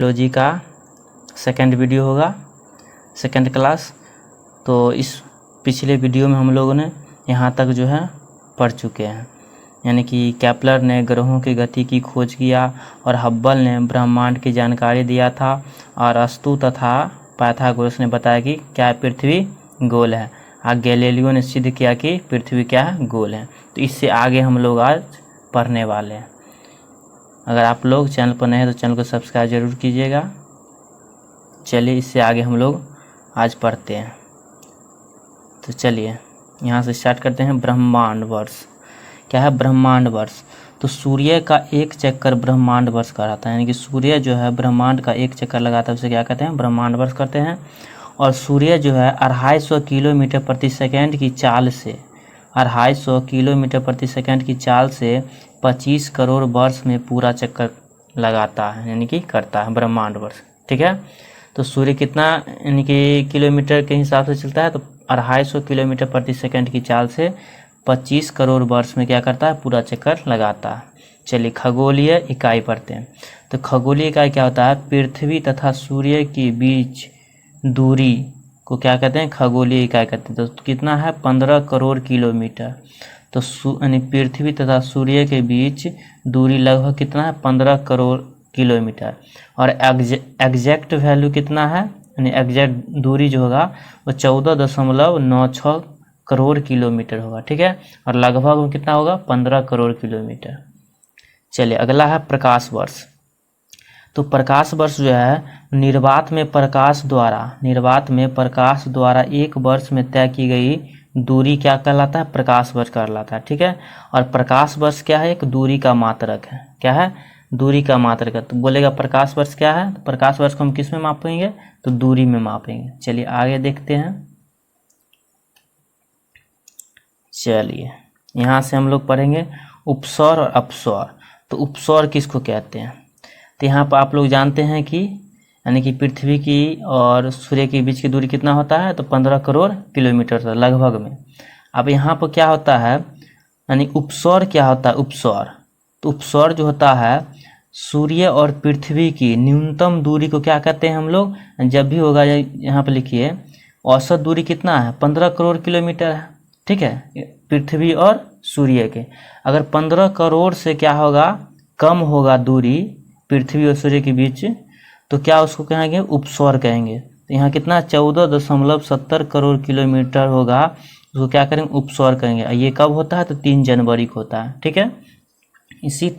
Biology का second video होगा, second class. तो इस पिछले वीडियो में हम लोगों ने यहाँ तक जो है पढ़ चुके हैं, यानी कि केपलर ने ग्रहों की गति की खोज किया और हब्बल ने ब्रह्मांड की जानकारी दिया था और अस्तु तथा पाइथागोरस ने बताया कि क्या पृथ्वी गोल है। गैलीलियो ने सिद्ध किया कि पृथ्वी क्या है, गोल है। तो इससे आगे हम लोग आज पढ़ने वाले हैं। अगर आप लोग चैनल पर नए हैं तो चैनल को सब्सक्राइब जरूर कीजिएगा। चलिए इससे आगे हम लोग आज पढ़ते हैं। तो चलिए यहाँ से स्टार्ट करते हैं। ब्रह्मांड वर्ष क्या है? ब्रह्मांड वर्ष तो सूर्य का एक चक्कर ब्रह्मांड वर्ष कहलाता है, यानी कि सूर्य जो है ब्रह्मांड का एक चक्कर लगाता है, उसे क्या कहते हैं? ब्रह्मांड वर्ष करते हैं। और सूर्य जो है 250 किलोमीटर प्रति सेकंड की चाल से 250 किलोमीटर प्रति सेकंड की चाल से 25 करोड़ वर्ष में पूरा चक्कर लगाता है, यानी कि करता है ब्रह्मांड वर्ष। ठीक है, तो सूर्य कितना यानी कि किलोमीटर के हिसाब से चलता है, तो 250 किलोमीटर प्रति सेकंड की चाल से 25 करोड़ वर्ष में क्या करता है? पूरा चक्कर लगाता है। चलिए खगोलीय इकाई पढ़ते हैं। तो खगोलीय इकाई क्या होता है? पृथ्वी तथा सूर्य के बीच दूरी को क्या कहते हैं? खगोलीय इकाई कहते हैं। तो कितना है? 15 करोड़ किलोमीटर। तो यानी पृथ्वी तथा सूर्य के बीच दूरी लगभग कितना है? 15 करोड़ किलोमीटर। और एग्जैक्ट वैल्यू कितना है? यानी एग्जैक्ट दूरी जो होगा वो 14.96 करोड़ किलोमीटर होगा। ठीक है, और लगभग कितना होगा? 15 करोड़ किलोमीटर। चलिए अगला है प्रकाश वर्ष। तो प्रकाश वर्ष जो है निर्वात में प्रकाश द्वारा एक वर्ष में तय की गई दूरी क्या कहलाता है? प्रकाश वर्ष कहलाता है। ठीक है, और प्रकाश वर्ष क्या है? एक दूरी का मात्रक है। क्या है? दूरी का मात्रक है। तो बोलेगा प्रकाश वर्ष क्या है? तो प्रकाश वर्ष को हम किस में मापेंगे? तो दूरी में मापेंगे। चलिए आगे देखते हैं। चलिए यहाँ से हम लोग पढ़ेंगे उपसौर और अपसौर। तो उपसौर किसको कहते हैं? तो यहाँ पर आप लोग जानते हैं कि यानी कि पृथ्वी की और सूर्य के बीच की दूरी कितना होता है? तो 15 करोड़ किलोमीटर से लगभग में। अब यहाँ पर क्या होता है, यानी उपसौर क्या होता है? उपसौर तो उपसौर जो होता है सूर्य और पृथ्वी की न्यूनतम दूरी को क्या कहते हैं हम लोग? जब भी होगा यहाँ पर लिखिए औसत दूरी कितना है? 15 करोड़ किलोमीटर है। ठीक है, पृथ्वी और सूर्य के अगर 15 करोड़ से क्या होगा? कम होगा दूरी पृथ्वी और सूर्य के बीच, तो क्या उसको कहेंगे? उपसौर कहेंगे। तो यहाँ कितना? 14.70 करोड़ किलोमीटर होगा, उसको क्या करेंगे? उपसौर कहेंगे। ये कब होता है? तो 3 जनवरी को होता है। ठीक है, इसी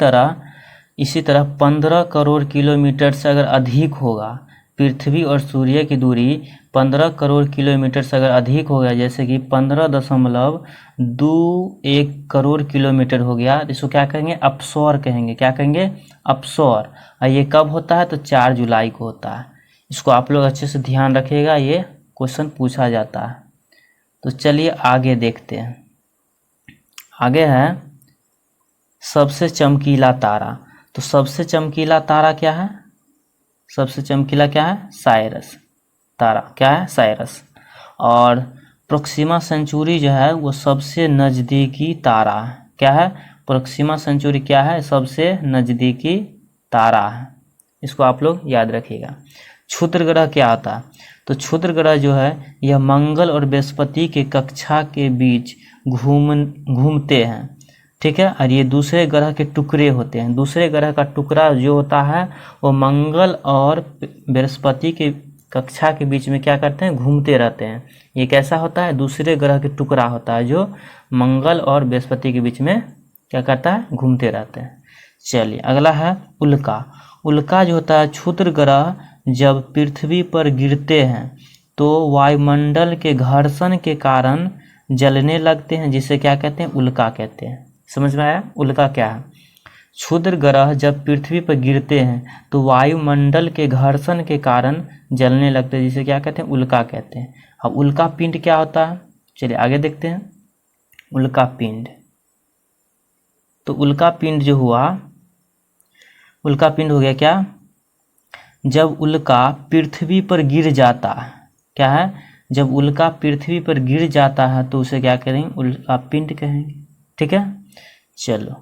तरह 15 करोड़ किलोमीटर से अगर अधिक होगा पृथ्वी और सूर्य की दूरी 15 करोड़ किलोमीटर से अगर अधिक हो गया, जैसे कि 15.21 करोड़ किलोमीटर हो गया, तो इसको क्या कहेंगे? अपसौर कहेंगे। क्या कहेंगे? अपसौर। और ये कब होता है? तो 4 जुलाई को होता है। इसको आप लोग अच्छे से ध्यान रखिएगा, ये क्वेश्चन पूछा जाता है। तो चलिए आगे देखते हैं। आगे है सबसे चमकीला तारा। तो सबसे चमकीला तारा क्या है? सबसे चमकीला क्या है? साइरस तारा। क्या है? साइरस। और प्रोक्सिमा सेंचुरी जो है वो सबसे नज़दीकी तारा है। क्या है? प्रोक्सिमा सेंचुरी क्या है? सबसे नज़दीकी तारा है। इसको आप लोग याद रखिएगा। क्षुद्र ग्रह क्या होता है? तो क्षुद्र ग्रह जो है यह मंगल और बृहस्पति के कक्षा के बीच घूमते हैं। ठीक है, और ये दूसरे ग्रह के टुकड़े होते हैं। दूसरे ग्रह का टुकड़ा जो होता है वो मंगल और बृहस्पति के कक्षा के बीच में क्या करते हैं? घूमते रहते हैं। ये कैसा होता है? दूसरे ग्रह के टुकड़ा होता है जो मंगल और बृहस्पति के बीच में क्या करता है? घूमते रहते हैं। चलिए अगला है उल्का। उल्का जो होता है क्षुद्र ग्रह जब पृथ्वी पर गिरते हैं तो वायुमंडल के घर्षण के कारण जलने लगते हैं, जिसे क्या कहते हैं? उल्का कहते हैं। समझ में आया? उल्का क्या है? क्षुद्र ग्रह जब पृथ्वी पर गिरते हैं तो वायुमंडल के घर्षण के कारण जलने लगते हैं, जिसे क्या कहते हैं? उल्का कहते हैं। अब उल्का पिंड क्या होता है? चलिए आगे देखते हैं। उल्का पिंड तो उल्का पिंड जो हुआ, उल्का पिंड हो गया क्या? जब उल्का पृथ्वी पर गिर जाता है। क्या है? जब उल्का पृथ्वी पर गिर जाता है तो उसे क्या करेंगे? उल्का पिंड कहेंगे। ठीक है, चलो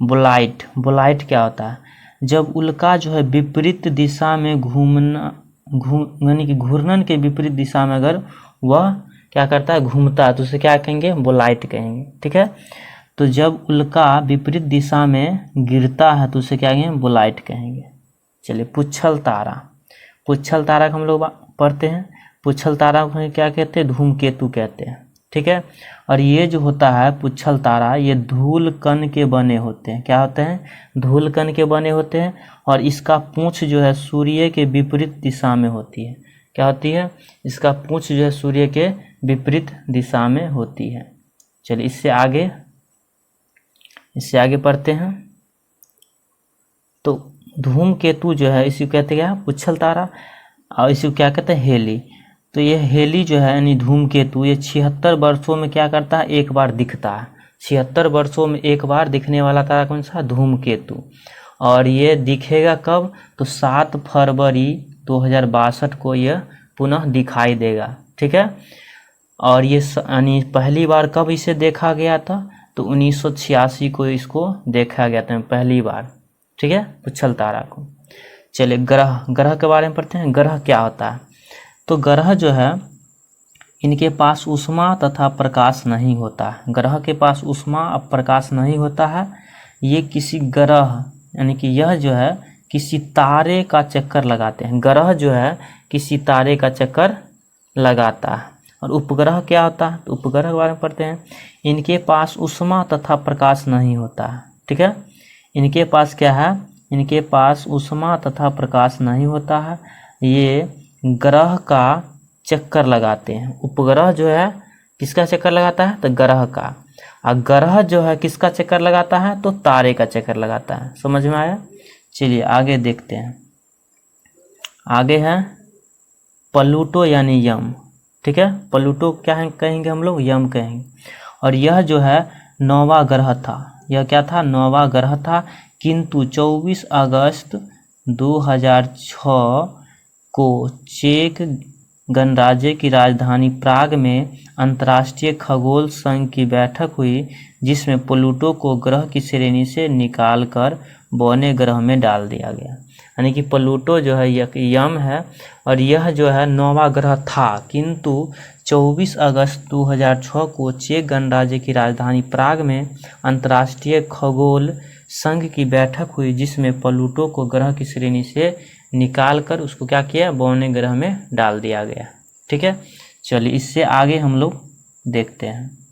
बोलाइट। बोलाइट क्या होता है? जब उल्का जो है विपरीत दिशा में यानी कि घूर्णन के विपरीत दिशा में अगर वह क्या करता है, घूमता है, तो उसे क्या कहेंगे, बोलाइट कहेंगे। ठीक है, तो जब उल्का विपरीत दिशा में गिरता है तो उसे क्या कहेंगे, बोलाइट कहेंगे। चलिए, पुच्छल तारा, पुच्छल तारा को हम लोग पढ़ते हैं। पुच्छल तारा को क्या कहते हैं, धूमकेतु कहते हैं। ठीक है, और ये जो होता है पुच्छल तारा, ये धूल कण के बने होते हैं। क्या होते हैं, धूल कण के बने होते हैं, और इसका पूंछ जो है सूर्य के विपरीत दिशा में होती है। क्या होती है, इसका पूंछ जो है सूर्य के विपरीत दिशा में होती है। चलिए, इससे आगे पढ़ते हैं। तो धूमकेतु जो है इसी को कहते हैं पुच्छल तारा, और इसी को क्या कहते हैं, हेली। तो ये हेली जो है यानी धूमकेतु, ये 76 वर्षों में क्या करता है, एक बार दिखता है। 76 वर्षों में एक बार दिखने वाला तारा कौन सा, धूमकेतु। और ये दिखेगा कब, तो 7 फरवरी 2062 को यह पुनः दिखाई देगा। ठीक है, और ये यानी पहली बार कब इसे देखा गया था, तो 1986 को इसको देखा गया था पहली बार। ठीक है, पुच्छल तारा को। चलिए, ग्रह के बारे में पढ़ते हैं। ग्रह क्या होता है, तो ग्रह जो है इनके पास ऊष्मा तथा प्रकाश नहीं होता है। ग्रह के पास ऊष्मा और प्रकाश नहीं होता है। ये किसी ग्रह यानी कि यह जो है किसी तारे का चक्कर लगाते हैं। ग्रह जो है किसी तारे का चक्कर लगाता है। और उपग्रह क्या होता है, तो उपग्रह के बारे में पढ़ते हैं। इनके पास ऊष्मा तथा प्रकाश नहीं होता है। ठीक है, इनके पास क्या है, इनके पास ऊष्मा तथा प्रकाश नहीं होता है। ये ग्रह का चक्कर लगाते हैं। उपग्रह जो है किसका चक्कर लगाता है, तो ग्रह का। और ग्रह जो है किसका चक्कर लगाता है, तो तारे का चक्कर लगाता है। समझ में आया। चलिए, आगे देखते हैं। आगे है प्लूटो यानी यम। ठीक है, प्लूटो क्या है कहेंगे हम लोग, यम कहेंगे। और यह जो है 9वां ग्रह था। यह क्या था, 9वां ग्रह था। किंतु 24 अगस्त 2006 को चेक गणराज्य की राजधानी प्राग में अंतर्राष्ट्रीय खगोल संघ की बैठक हुई, जिसमें प्लूटो को ग्रह की श्रेणी से निकालकर बौने ग्रह में डाल दिया गया। यानी कि प्लूटो जो है यम है, और यह जो है 9वां ग्रह था, किंतु 24 अगस्त 2006 को चेक गणराज्य की राजधानी प्राग में अंतर्राष्ट्रीय खगोल संघ की बैठक हुई, जिसमें प्लूटो को ग्रह की श्रेणी से निकाल कर उसको क्या किया, बौने ग्रह में डाल दिया गया। ठीक है, चलिए इससे आगे हम लोग देखते हैं।